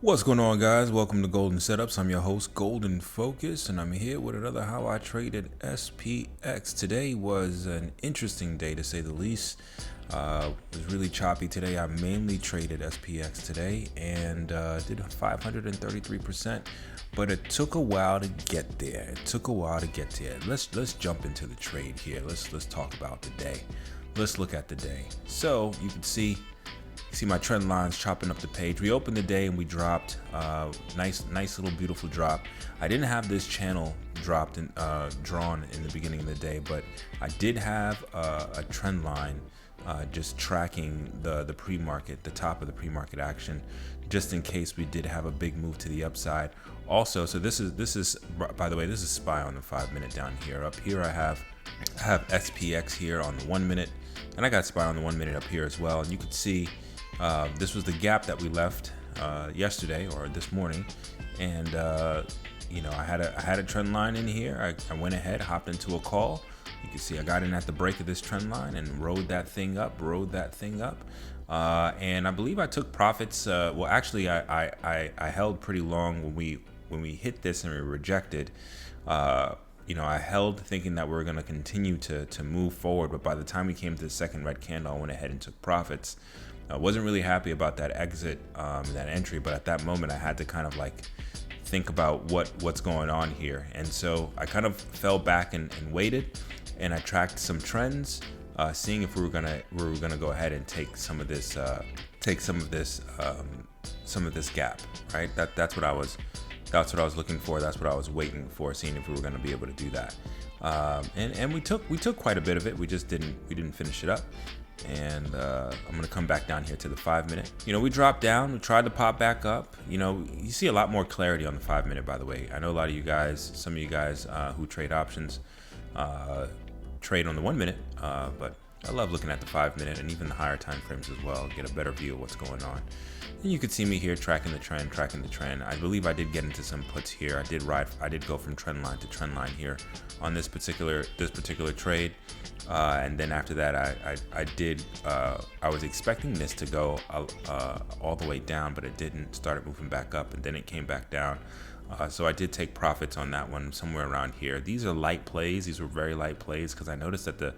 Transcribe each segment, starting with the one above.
What's going on, guys? Welcome to Golden Setups. I'm your host, Golden Focus, and I'm here with another How I Traded SPX. Today was an interesting day, to say the least. It was really choppy today. I mainly traded SPX today and did 533%, but it took a while to get there. Let's jump into the trade here. Let's talk about the day. Let's look at the day. So you can see my trend lines chopping up the page. We opened the day and we dropped nice little beautiful drop. I didn't have this channel dropped and drawn in the beginning of the day, but I did have a trend line just tracking the pre-market, the top of the pre-market action, just in case we did have a big move to the upside. Also, so this is by the way, this is SPY on the 5-minute down here. Up here I have SPX here on the 1 minute, and I got SPY on the 1 minute up here as well. And you can see this was the gap that we left yesterday or this morning, and you know, I had a trend line in here. I went ahead, hopped into a call. You can see I got in at the break of this trend line and rode that thing up, and I believe I took profits. Well, actually, I held pretty long when we hit this and we rejected. You know, I held thinking that we were going to continue to move forward, but by the time we came to the second red candle, I went ahead and took profits. I wasn't really happy about that exit, that entry, but at that moment I had to kind of like think about what's going on here. And so I kind of fell back and waited, and I tracked some trends, seeing if we were gonna go ahead and take some of this gap, right? That's what I was looking for. That's what I was waiting for, seeing if we were going to be able to do that. And we took quite a bit of it. We didn't finish it up. And I'm going to come back down here to the 5-minute. You know, we dropped down, we tried to pop back up. You know, you see a lot more clarity on the 5-minute, by the way. I know a lot of you guys, some of you guys who trade options, trade on the 1 minute, but I love looking at the 5-minute and even the higher time frames as well, get a better view of what's going on. And you can see me here tracking the trend. I believe I did get into some puts here. I did go from trend line to trend line here on this particular trade. And then after that, I was expecting this to go all the way down, but it didn't. Started moving back up, and then it came back down. So I did take profits on that one somewhere around here. These are light plays. These were very light plays because I noticed that the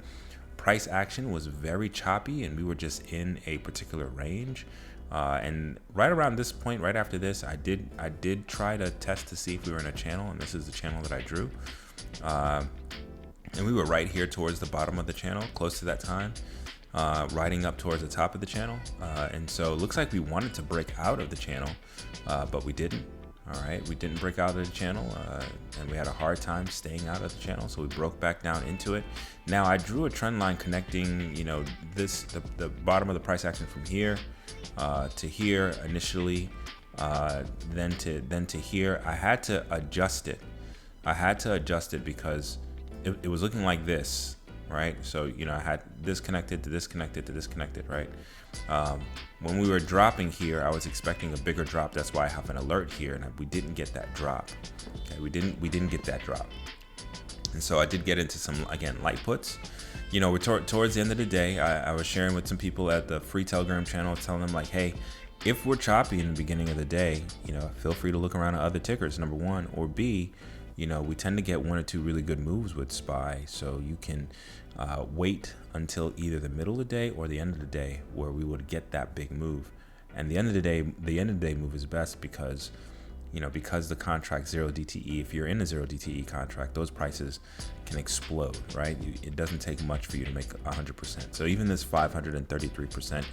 price action was very choppy and we were just in a particular range. And right around this point, right after this, I did try to test to see if we were in a channel, and this is the channel that I drew. And we were right here towards the bottom of the channel, close to that time, riding up towards the top of the channel. And so it looks like we wanted to break out of the channel, but we didn't. All right, we didn't break out of the channel, and we had a hard time staying out of the channel, so we broke back down into it. Now I drew a trend line connecting, you know, the bottom of the price action from here to here initially, then to here. I had to adjust it. Because it was looking like this, right? So, you know, I had this connected to this connected to this connected, right? When we were dropping here, I was expecting a bigger drop. That's why I have an alert here, and we didn't get that drop. Okay, we didn't get that drop. And so I did get into some, again, light puts. You know, we're towards the end of the day, I was sharing with some people at the free Telegram channel, telling them like, hey, if we're choppy in the beginning of the day, you know, feel free to look around at other tickers, number one, or B, you know, we tend to get 1 or 2 really good moves with SPY, so you can wait until either the middle of the day or the end of the day where we would get that big move. And the end of the day move is best because, you know, because the contract 0 DTE, if you're in a 0 DTE contract, those prices can explode, right? It doesn't take much for you to make 100%. So even this 533%,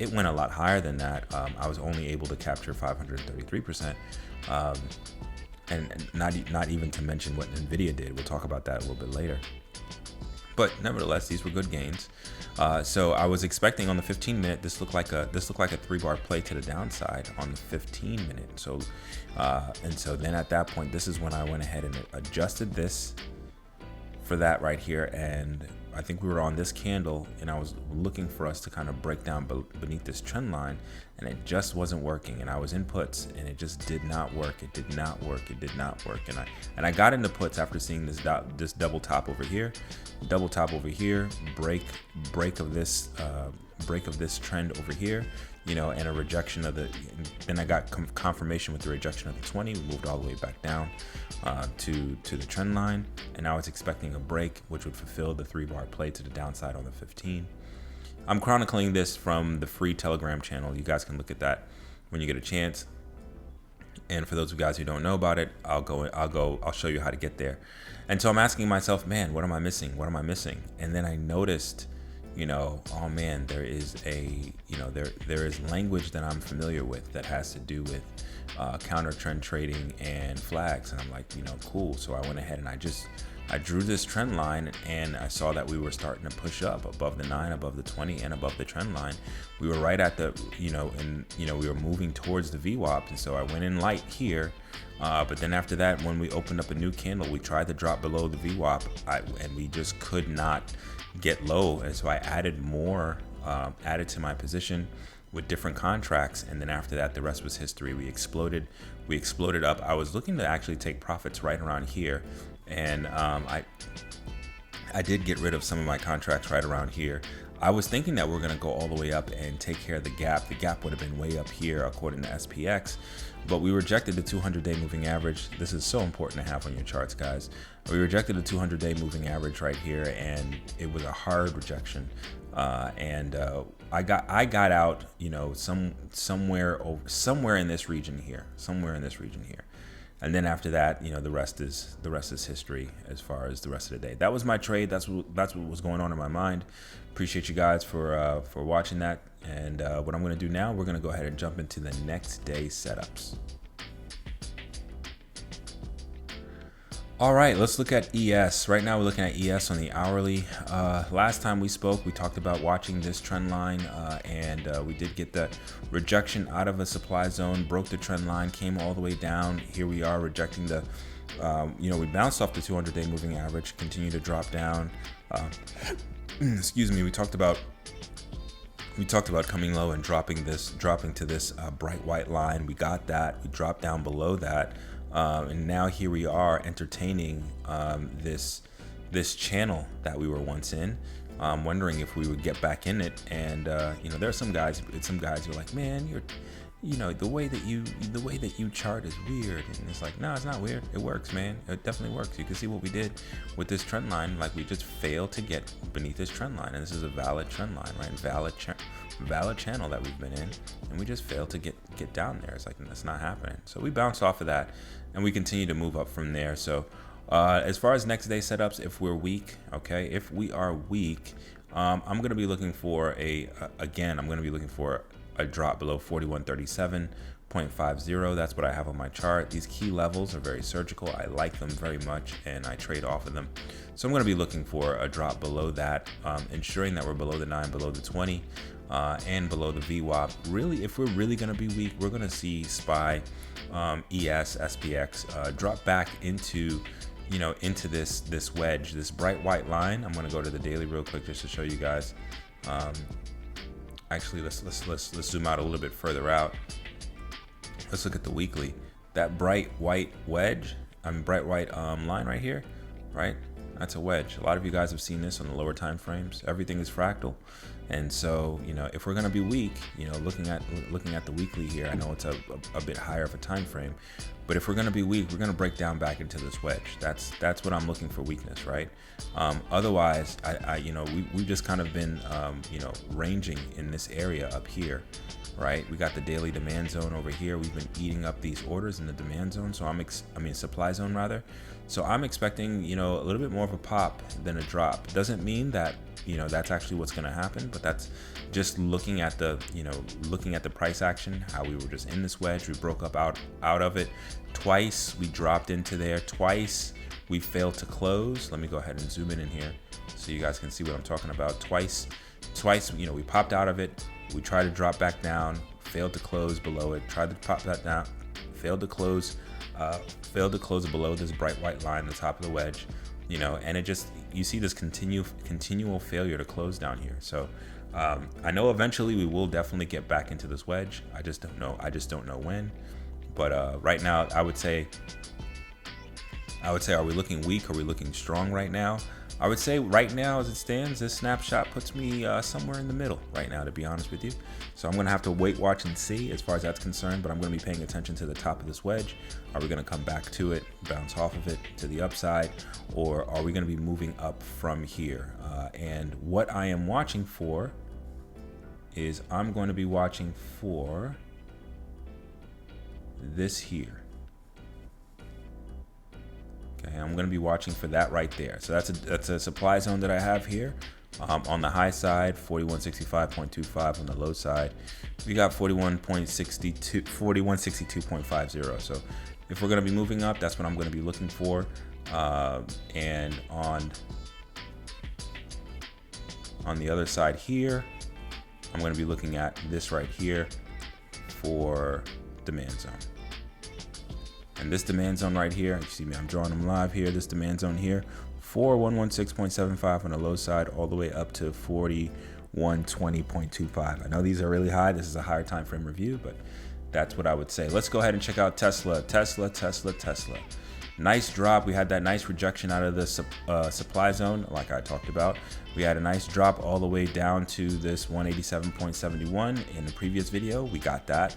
it went a lot higher than that. I was only able to capture 533%. And not even to mention what NVDA did. We'll talk about that a little bit later. But nevertheless, these were good gains. So I was expecting on the 15-minute, this looked like a 3-bar play to the downside on the 15-minute. So and so then at that point, this is when I went ahead and adjusted this for that right here, and I think we were on this candle, and I was looking for us to kind of break down beneath this trend line, and it just wasn't working. And I was in puts, and it just did not work. It did not work. And I got into puts after seeing this double top over here, break of this break of this trend over here, you know, and a rejection of the, then I got confirmation with the rejection of the 20. We moved all the way back down to the trend line, and now it's expecting a break, which would fulfill the 3-bar play to the downside on the 15. I'm chronicling this from the free Telegram channel. You guys can look at that when you get a chance. And for those of you guys who don't know about it, I'll show you how to get there. And so I'm asking myself, man, what am I missing? What am I missing? And then I noticed, you know, oh man, there is there is language that I'm familiar with that has to do with counter trend trading and flags. And I'm like, you know, cool. So I went ahead and I drew this trend line, and I saw that we were starting to push up above the 9, above the 20, and above the trend line. We were right at the, we were moving towards the VWAP. And so I went in light here. But then after that, when we opened up a new candle, we tried to drop below the VWAP, and we just could not get low. And so I added more, added to my position with different contracts. And then after that, the rest was history. We exploded up. I was looking to actually take profits right around here. And I did get rid of some of my contracts right around here. I was thinking that we're going to go all the way up and take care of the gap. The gap would have been way up here according to SPX, but we rejected the 200-day moving average. This is so important to have on your charts, guys. We rejected the 200-day moving average right here, and it was a hard rejection. I got out, you know, somewhere in this region here, And then after that, you know, the rest is history as far as the rest of the day. That was my trade. That's what was going on in my mind. Appreciate you guys for watching that. And what I'm going to do now, we're going to go ahead and jump into the next day setups. All right, let's look at ES. Right now we're looking at ES on the hourly. Last time we spoke, we talked about watching this trend line, and we did get the rejection out of a supply zone, broke the trend line, came all the way down. Here we are rejecting the, we bounced off the 200-day moving average, continue to drop down. Excuse me, we talked about coming low and dropping to this bright white line. We got that, we dropped down below that. And now here we are entertaining this channel that we were once in, wondering if we would get back in it. And there are some guys who are like, man, the way that you chart is weird. And it's like, no, it's not weird. It works, man. It definitely works. You can see what we did with this trend line. Like, we just failed to get beneath this trend line, and this is a valid trend line, right? Valid channel that we've been in, and we just failed to get down there. It's like, that's not happening. So we bounced off of that, and we continue to move up from there. So as far as next day setups, if we're weak, okay, if we are weak, I'm going to be looking for a drop below 4137.50. That's what I have on my chart. These key levels are very surgical. I like them very much, and I trade off of them. So I'm going to be looking for a drop below that, ensuring that we're below the 9, below the 20, and below the VWAP. Really, if we're really going to be weak, we're going to see SPY, ES, SPX drop back into this wedge, this bright white line. I'm going to go to the daily real quick just to show you guys. Actually, let's zoom out a little bit further out. Let's look at the weekly. That bright white wedge, bright white line right here, right? That's a wedge. A lot of you guys have seen this on the lower time frames. Everything is fractal. And so, if we're going to be weak, looking at the weekly here, I know it's a bit higher of a time frame, but if we're going to be weak, we're going to break down back into this wedge. That's what I'm looking for, weakness, right? Otherwise, we've just kind of been, ranging in this area up here, right? We got the daily demand zone over here. We've been eating up these orders in the demand zone. So supply zone rather. So I'm expecting, a little bit more of a pop than a drop. Doesn't mean that, that's actually what's going to happen, but that's just looking at the price action, how we were just in this wedge. We broke up out of it twice. We dropped into there twice. We failed to close. Let me go ahead and zoom in here so you guys can see what I'm talking about. Twice, we popped out of it. We tried to drop back down, failed to close below it, tried to pop that down, failed to close below this bright white line, the top of the wedge, and it just, you see this continual failure to close down here. So I know eventually we will definitely get back into this wedge. I just don't know when. But right now, I would say, are we looking weak? Are we looking strong right now? I would say right now as it stands, this snapshot puts me somewhere in the middle right now, to be honest with you. So I'm going to have to wait, watch, and see as far as that's concerned, but I'm going to be paying attention to the top of this wedge. Are we going to come back to it, bounce off of it to the upside, or are we going to be moving up from here? And what I am watching for is I'm going to be watching for this here. Okay, I'm going to be watching for that right there. So that's a supply zone that I have here. On the high side, 4165.25. On the low side, we got 4162.50. So if we're going to be moving up, that's what I'm going to be looking for. And on the other side here, I'm going to be looking at this right here for demand zone. And this demand zone right here, you see me, I'm drawing them live here. This demand zone here, 4116.75 on the low side, all the way up to 4120.25. I know these are really high. This is a higher time frame review, but that's what I would say. Let's go ahead and check out Tesla. Nice drop. We had that nice rejection out of the supply zone, like I talked about. We had a nice drop all the way down to this 187.71 in the previous video. We got that.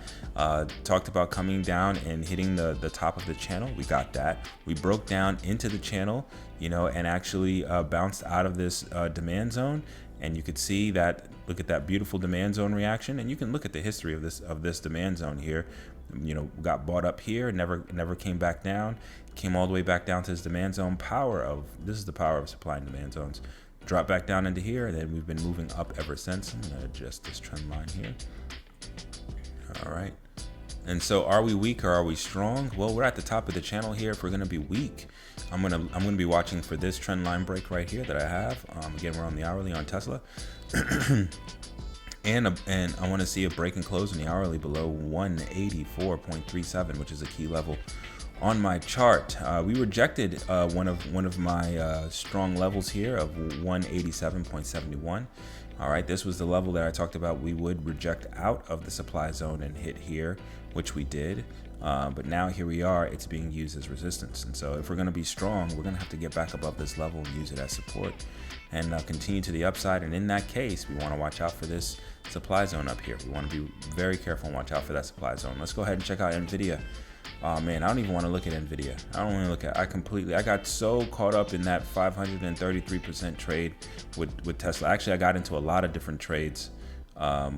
Talked about coming down and hitting the top of the channel. We got that. We broke down into the channel, you know, and actually bounced out of this demand zone. And you could see that, look at that beautiful demand zone reaction. And you can look at the history of this demand zone here. You know, got bought up here, never came back down, came all the way back down to this demand zone. This is the power of supply and demand zones. Drop back down into here, and then we've been moving up ever since. I'm gonna adjust this trend line here. All right. And so, are we weak or are we strong? Well, we're at the top of the channel here. If we're gonna be weak, I'm gonna be watching for this trend line break right here that I have. Again, we're on the hourly on Tesla. And I want to see a break and close in the hourly below 184.37, which is a key level on my chart. We rejected one of my strong levels here of 187.71. All right, this was the level that I talked about we would reject out of the supply zone and hit here, which we did. But now here we are, it's being used as resistance. And so if we're going to be strong, we're going to have to get back above this level and use it as support and continue to the upside. And in that case, we want to watch out for this supply zone up here. We want to be very careful and watch out for that supply zone. Let's go ahead and check out NVDA. Oh man, I don't even want to look at NVIDIA. I don't want to look at, I got so caught up in that 533% trade with Tesla. Actually, I got into a lot of different trades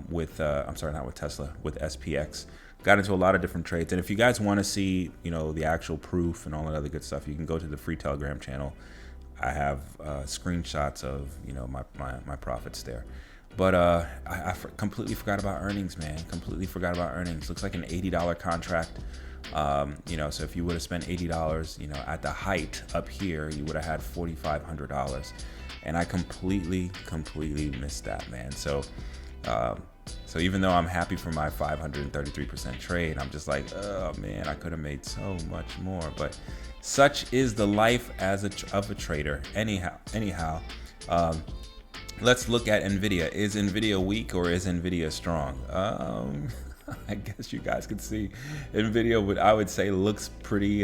with SPX. Got into a lot of different trades. And if you guys want to see, you know, the actual proof and all that other good stuff, you can go to the free Telegram channel. I have screenshots of, you know, my profits there. But I completely forgot about earnings, man. Completely forgot about earnings. Looks like an $80 contract. You know, so if you would have spent $80, you know, at the height up here, you would have had $4,500. And I completely missed that, man. So even though I'm happy for my 533% trade, I'm just like, oh man, I could have made so much more. But such is the life of a trader. Anyhow, let's look at NVIDIA. Is NVIDIA weak or is NVIDIA strong? I guess you guys could see NVIDIA I would say looks pretty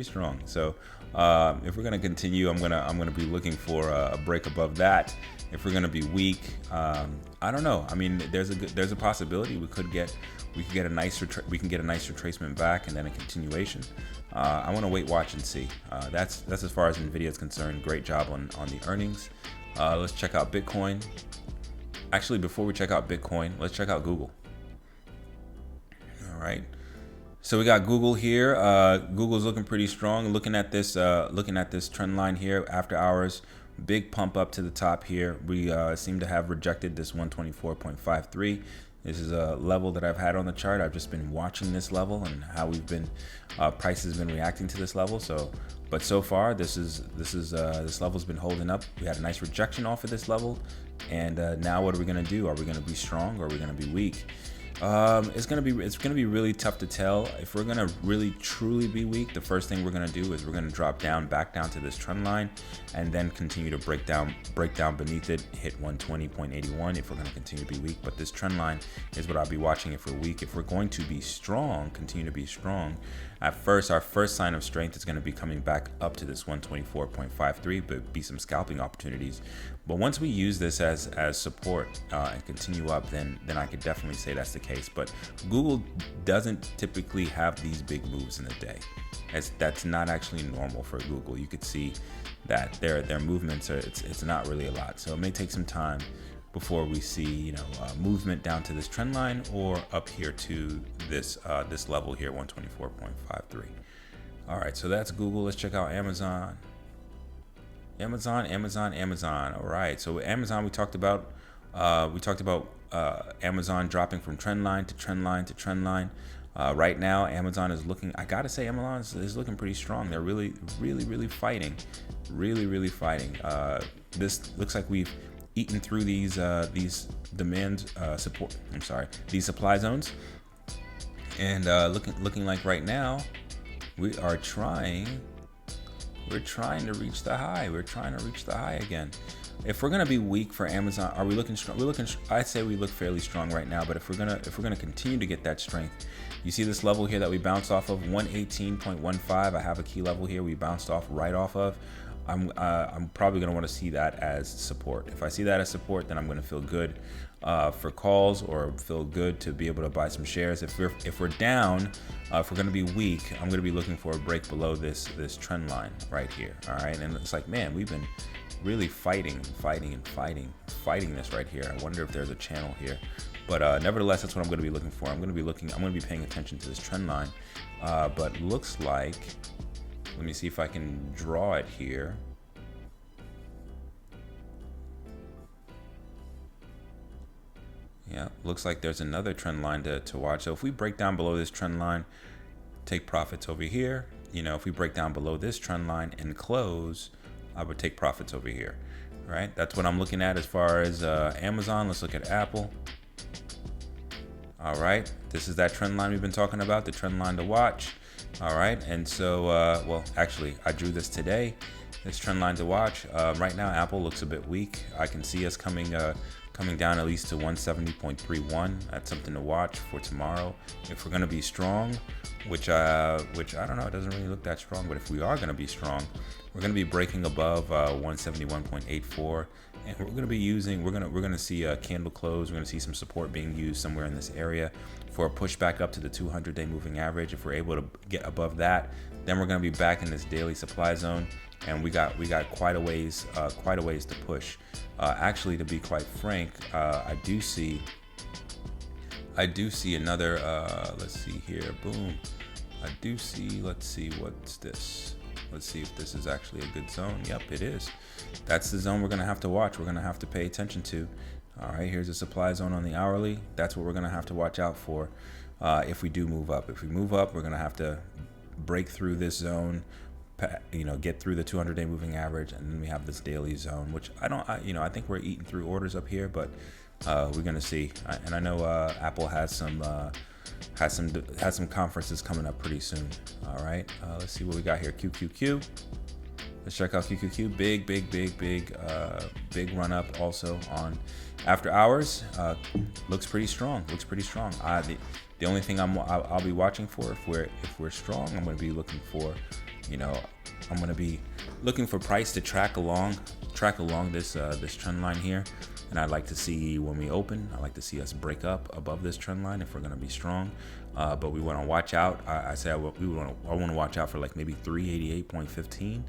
strong. So if we're gonna continue, I'm gonna be looking for a break above that. If we're gonna be weak, I don't know. I mean, there's a possibility we can get a nice retracement back and then a continuation. I want to wait, watch, and see. That's as far as NVIDIA is concerned. Great job on the earnings. Let's check out Bitcoin. Actually, before we check out Bitcoin, let's check out Google. All right. So we got Google here. Google's looking pretty strong. Looking at this trend line here, after hours, big pump up to the top here. We seem to have rejected this 124.53. This is a level that I've had on the chart. I've just been watching this level and how price has been reacting to this level. But so far, this level's been holding up. We had a nice rejection off of this level, and now what are we going to do? Are we going to be strong or are we going to be weak? It's gonna be really tough to tell. If we're gonna really truly be weak, the first thing we're gonna do is we're gonna drop back down to this trend line, and then continue to break down beneath it, hit 120.81 if we're gonna continue to be weak. But this trend line is what I'll be watching if we're weak. If we're going to be strong, continue to be strong, at first our first sign of strength is going to be coming back up to this 124.53, but be some scalping opportunities. But once we use this as support and continue up, then I could definitely say that's the case. But Google doesn't typically have these big moves in a day. That's not actually normal for Google. You could see that their movements are it's not really a lot. So it may take some time before we see movement down to this trend line or up here to this this level here, 124.53. All right, so that's Google. Let's check out Amazon. Amazon. All right, so Amazon, we talked about Amazon dropping from trend line to trend line to trend line. Right now, Amazon is looking, I gotta say, Amazon is looking pretty strong. They're really fighting, really fighting. This looks like we've eaten through these demand support. I'm sorry, these supply zones, and looking like right now we're trying to reach the high. We're trying to reach the high again. If we're gonna be weak for Amazon, are we looking strong? I'd say we look fairly strong right now. But if we're gonna continue to get that strength, you see this level here that we bounced off of, 118.15. I have a key level here we bounced off right off of. I'm probably going to want to see that as support. If I see that as support, then I'm going to feel good for calls, or feel good to be able to buy some shares. If we're down, if we're going to be weak, I'm going to be looking for a break below this trend line right here. All right, and it's like, man, we've been really fighting this right here. I wonder if there's a channel here, but nevertheless, that's what I'm going to be looking for. I'm going to be paying attention to this trend line, but looks like, let me see if I can draw it here. Yeah, looks like there's another trend line to watch. So if we break down below this trend line, take profits over here. If we break down below this trend line and close, I would take profits over here. All right, that's what I'm looking at as far as Amazon. Let's look at Apple. All right, this is that trend line we've been talking about, the trend line to watch. All right, and so, well, actually, I drew this today, this trend line to watch. Right now, Apple looks a bit weak. I can see us coming down at least to 170.31. That's something to watch for tomorrow. If we're going to be strong, which I don't know, it doesn't really look that strong, but if we are going to be strong, we're going to be breaking above 171.84. And we're going to be using, we're going to see a candle close. We're going to see some support being used somewhere in this area for a push back up to the 200-day moving average. If we're able to get above that, then we're going to be back in this daily supply zone, and we got quite a ways to push. Actually, to be quite frank, I do see another. Let's see here. Boom. Let's see what's this. Let's see if this is actually a good zone. Yep, it is. That's the zone we're going to have to watch. We're going to have to pay attention to. All right, here's a supply zone on the hourly. That's what we're going to have to watch out for if we do move up. If we move up, we're going to have to break through this zone, get through the 200-day moving average, and then we have this daily zone, which I think we're eating through orders up here, but we're going to see. And I know Apple has some conferences coming up pretty soon. All right, let's see what we got here. QQQ. Let's check out QQQ. Big run up also on after hours. Looks pretty strong. The only thing I'll be watching for if we're strong, I'm going to be looking for, I'm going to be looking for price to track along this trend line here. And I'd like to see when we open, I'd like to see us break up above this trend line if we're going to be strong. But we want to watch out. I want to watch out for like maybe 388.15.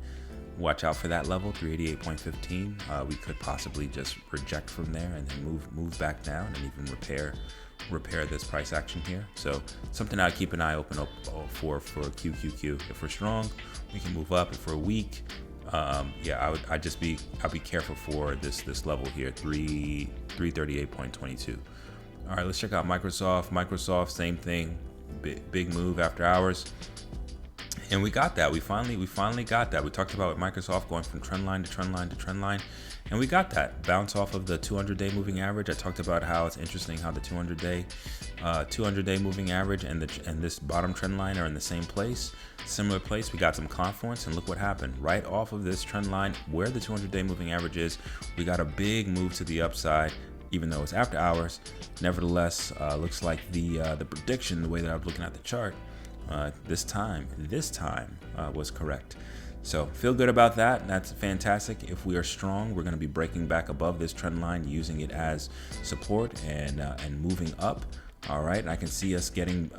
Watch out for that level, 388.15. We could possibly just reject from there and then move back down and even repair this price action here. So something I'd keep an eye open for QQQ. If we're strong, we can move up. If we're weak, I'll be careful for this level here, 338.22. All right, let's check out Microsoft, same thing, big move after hours. And we got that. We finally got that. We talked about Microsoft going from trend line to trend line to trend line, And we got that bounce off of the 200-day moving average. I talked about how it's interesting how the 200-day moving average and this bottom trend line are in the same place, similar place. We got some confluence, and look what happened. Right off of this trend line where the 200-day moving average is, we got a big move to the upside, even though it's after hours. Nevertheless, looks like the prediction, the way that I was looking at the chart, this time was correct. So feel good about that. That's fantastic. If we are strong, we're going to be breaking back above this trend line, using it as support and moving up. All right, and I can see us getting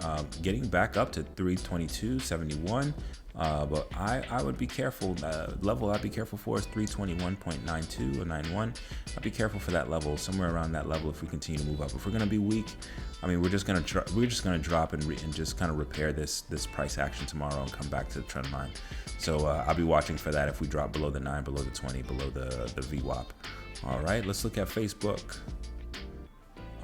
back up to 322.71. But I would be careful. Level I'd be careful for is 321.92 or 91. I'd be careful for that level, somewhere around that level. If we continue to move up, if we're going to be weak, I mean, we're just going to drop and just kind of repair this price action tomorrow and come back to the trend line. So I'll be watching for that if we drop below the 9, below the 20, below the VWAP. All right, let's look at Facebook.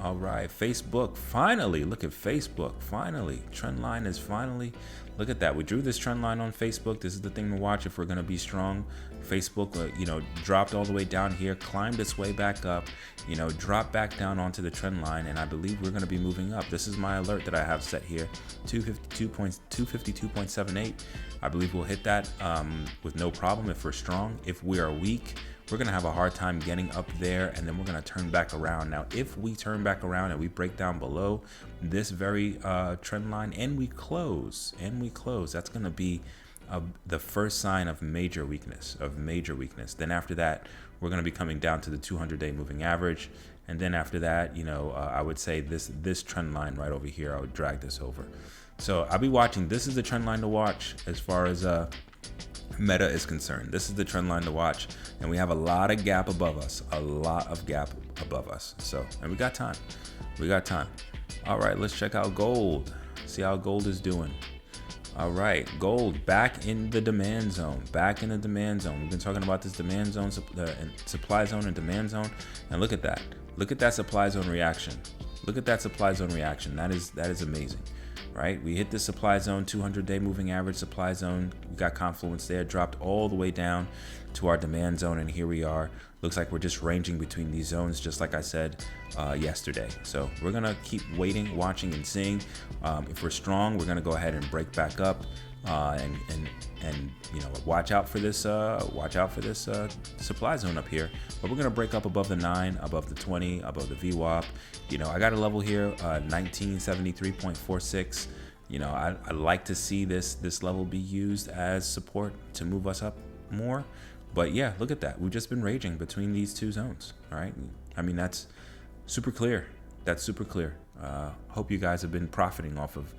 All right, Facebook, finally, look at Facebook, finally. Trend line is finally, look at that. We drew this trend line on Facebook. This is the thing to watch if we're gonna be strong. Facebook, dropped all the way down here, climbed its way back up, dropped back down onto the trend line, and I believe we're gonna be moving up. This is my alert that I have set here, 252.78. I believe we'll hit that with no problem if we're strong. If we are weak, we're going to have a hard time getting up there, and then we're going to turn back around. Now, if we turn back around and we break down below this very trend line and we close, that's going to be the first sign of major weakness, Then after that, we're going to be coming down to the 200-day moving average. And then after that, I would say this trend line right over here, I would drag this over. So I'll be watching. This is the trend line to watch as far as Meta is concerned. This is the trend line to watch, and we have a lot of gap above us, So, and we got time. All right, let's check out gold. See how gold is doing. All right, gold back in the demand zone. We've been talking about this demand zone, supply zone and demand zone, and look at that. Look at that supply zone reaction. That is amazing. Right, we hit the supply zone, 200-day moving average supply zone. We got confluence there, dropped all the way down to our demand zone, and here we are. Looks like we're just ranging between these zones, just like I said yesterday. So we're gonna keep waiting, watching, and seeing. If we're strong, we're gonna go ahead and break back up, and watch out for this supply zone up here. But we're gonna break up above the 9, above the 20, above the VWAP. I got a level here, 1973.46. I like to see this level be used as support to move us up more. But yeah, look at that. We've just been raging between these two zones. All right. I mean, that's super clear. Hope you guys have been profiting off of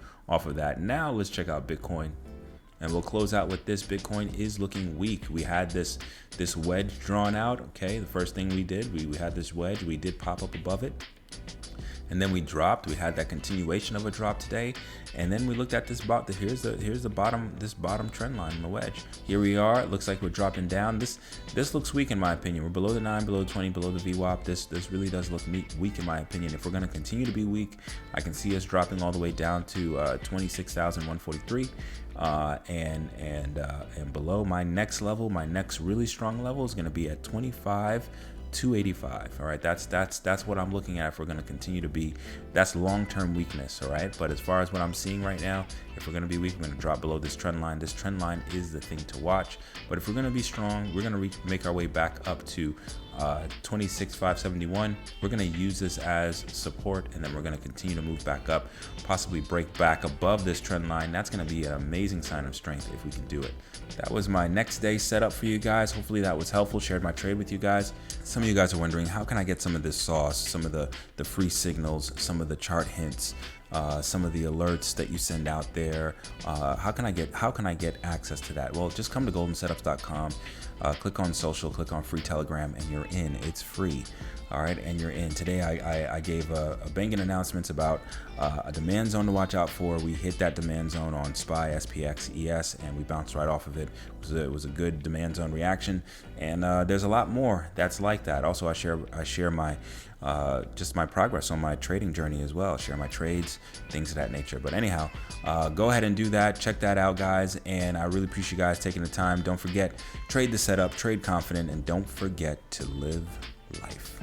that. Now let's check out Bitcoin. And we'll close out with this. Bitcoin is looking weak. We had this wedge drawn out. Okay, the first thing we did, we had this wedge. We did pop up above it, and then we dropped. We had that continuation of a drop today, and then we looked at this here's the bottom trend line in the wedge. Here we are. It looks like we're dropping down. This looks weak in my opinion. We're below the 9, below the 20, below the VWAP. This really does look weak in my opinion. If we're going to continue to be weak, I can see us dropping all the way down to 26,143. And below my next level, my next really strong level is going to be at 25,285. All right, that's what I'm looking at. If we're going to continue to be, that's long-term weakness. All right, but as far as what I'm seeing right now, if we're going to be weak, we're going to drop below this trend line. This trend line is the thing to watch. But if we're going to be strong, we're going to make our way back up to 26,571. We're going to use this as support, and then we're going to continue to move back up, possibly break back above this trend line. That's going to be an amazing sign of strength if we can do it. That was my next day setup for you guys. Hopefully that was helpful. Shared my trade with you guys. Some of you guys are wondering, how can I get some of this sauce, some of the free signals, some of the chart hints, some of the alerts that you send out there? How can I get access to that? Well, just come to goldensetups.com, click on social, click on free Telegram, and you're in. It's free. All right, and you're in. Today I gave a banging announcements about a demand zone to watch out for. We hit that demand zone on SPY, SPX, ES, and we bounced right off of it. It was a good demand zone reaction, and there's a lot more that's like that. Also, I share my just my progress on my trading journey as well, share my trades, things of that nature. But anyhow, go ahead and do that. Check that out, guys. And I really appreciate you guys taking the time. Don't forget, trade the setup, trade confident, and don't forget to live life.